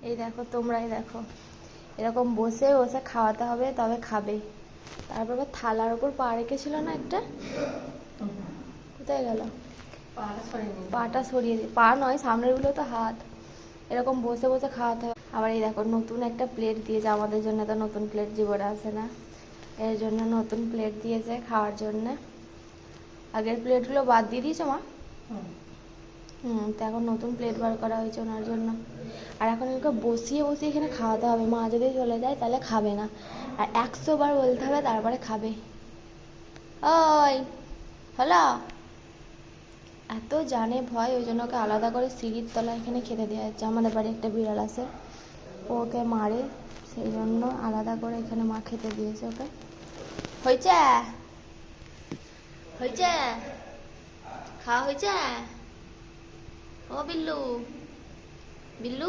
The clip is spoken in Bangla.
এই দেখো, তোমরাই দেখো, এরকম বসে বসে খাওয়াতে হবে, তবে খাবে। তারপর থালার ওপর পা রেখেছিল না একটা, কোথায় গেল? পাটা সরিয়ে দিই, পা নয় সামনের গুলো তো হাত। এরকম বসে বসে খাওয়াতে হবে। আবার এই দেখো নতুন একটা প্লেট দিয়েছে আমাদের জন্য, তো নতুন প্লেট জীবনে আসে না, এর জন্য নতুন প্লেট দিয়েছে খাওয়ার জন্য। আগের প্লেটগুলো বাদ দিয়ে দিয়েছে মা। তো এখন নতুন প্লেট বার করা হয়েছে ওনার জন্য। আর এখন ওকে বসিয়ে বসিয়ে এখানে খাওয়াতে হবে। মা যদি চলে যায় তাহলে খাবে না, আর 100 বার বলতে হবে তারপরে খাবে। ওই হলো, এত জানে ভয়, ওই জন্য ওকে আলাদা করে সিঁড়ির তলায় এখানে খেতে দেওয়া হচ্ছে। আমাদের বাড়ি একটা বিড়াল আছে, ওকে মারে, সেই জন্য আলাদা করে এখানে মা খেতে দিয়েছে ওকে। হয়েছে হয়েছে, খাওয়া হয়েছে। ও বিল্লু, বিল্লু।